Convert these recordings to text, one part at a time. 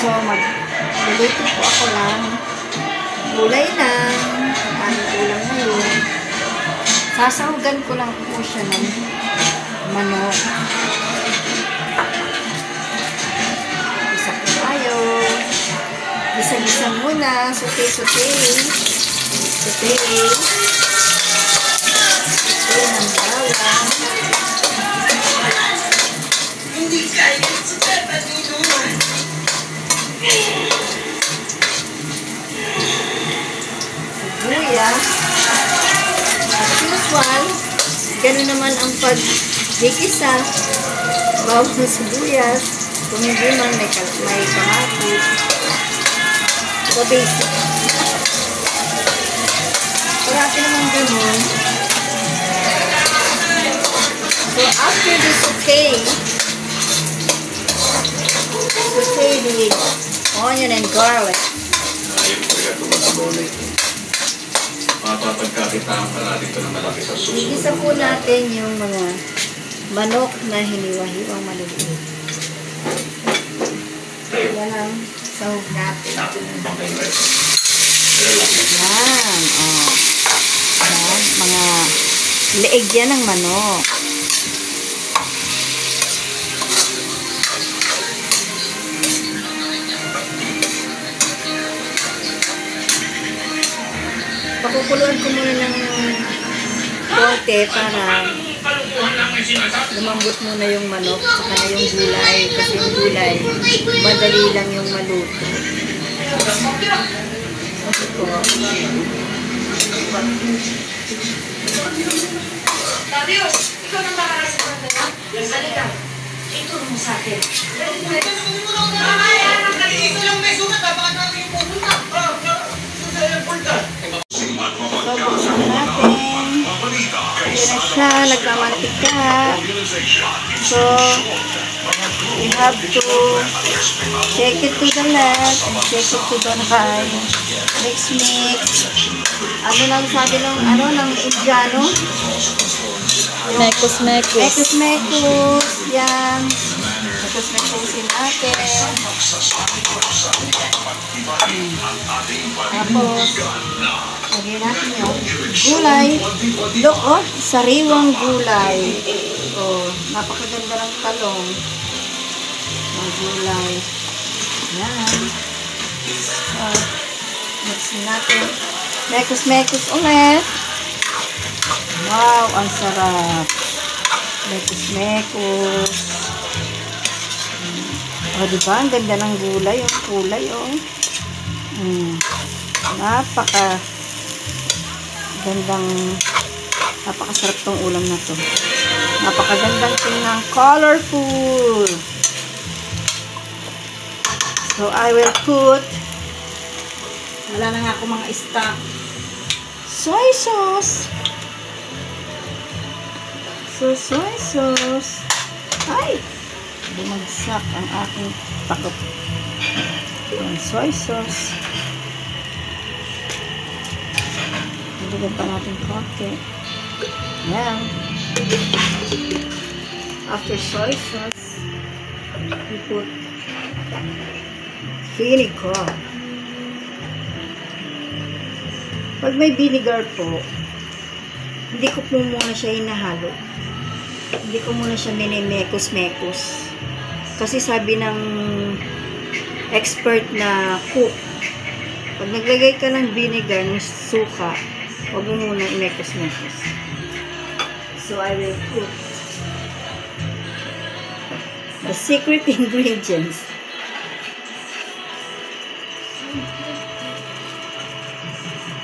So, magluluto po ako lang. Gulay lang. Aming ulam ngayon. Sasahugan ko lang po siya ng manok. Isa po tayo. Gisa-gisa muna. Sote-sote. Sote. Sote ng bawang. Hindi kaya sa tatanino. Sibuyas. As usual, gano'n naman ang pag-gigisa. Bawang ng sibuyas. Kung hindi man may kamatis. So basic. Parati naman gano'n. So after the saute with onion and garlic. Igisa po natin yung mga manok na hiniwa-hiwang maliliit. Yan ang sahog natin. Yan. Oh. Yan. Mga leeg yan ng manok. Pakukuluan ko muna ng konti para lumambot muna yung manok saka na yung gulay kasi yung gulay madali lang yung maluto. Kasi po Darius, ikaw nang bahala sa pantala? Halika, ituro mo sa akin. Ito lang may sumat, baka namin yung pupunta. So, buksan natin. Ayan na siya, nagmamantika. So, we have to shake it to the left and shake it to the right. Mix. Ano lang sabi ng Indiano? Mekos. Yan. Mekos-mekosin natin. Tapos, lagyan natin yung gulay. Look, oh, sariwang gulay. Oh, napakaganda ng talong. Ang gulay. Yan. Mixin natin. Mekos ulit. Wow, ang sarap. Mekos. O, diba? Ang ganda ng gulay. Yung kulay, oh. Napakasarap tong ulam na to. Napakagandang tingnan. Colorful. So, I will put wala na nga ako mga stock. Soy sauce. So, soy sauce. Ay! Bumagsak ang aking takot. Yung soy sauce. Ilagyan pa natin konti. Yan. After soy sauce, we put vinegar. Pag may vinegar po, hindi ko po muna siya hinahalo. Hindi ko muna siya minimekos-mekos. Kasi sabi ng expert na cook, pag naglagay ka ng vinegar, ng suka, huwag mo muna imekos-mekos. So, I will put the secret ingredients.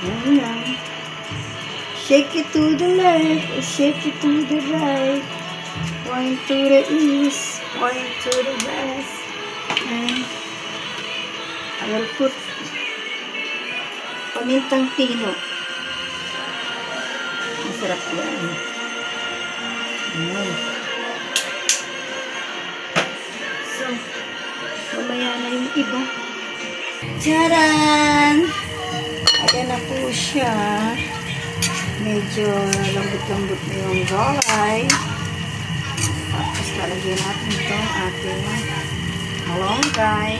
Ayan. Shake it to the left, shake it to the right, point to the east, point to the west, and I will put pamintang pino. Masarap yan. Ayan. So, mamaya na yung iba. Tcharan! Ayan na po siya. Medyo lambot-lambot na yung gulay. Tapos lalagyan natin itong ating malunggay.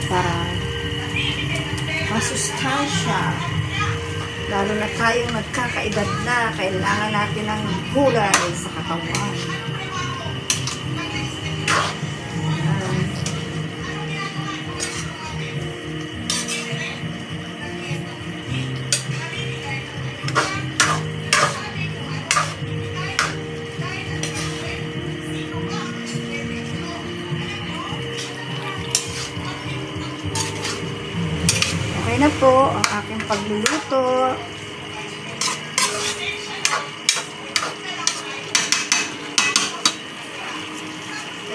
para masustansya. Lalo na tayong nagkakaedad na, kailangan natin ng gulay sa katawan. Okay na po ang aking pagluluto.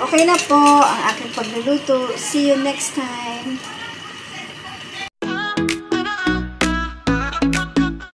Okay na po ang aking pagluluto. See you next time.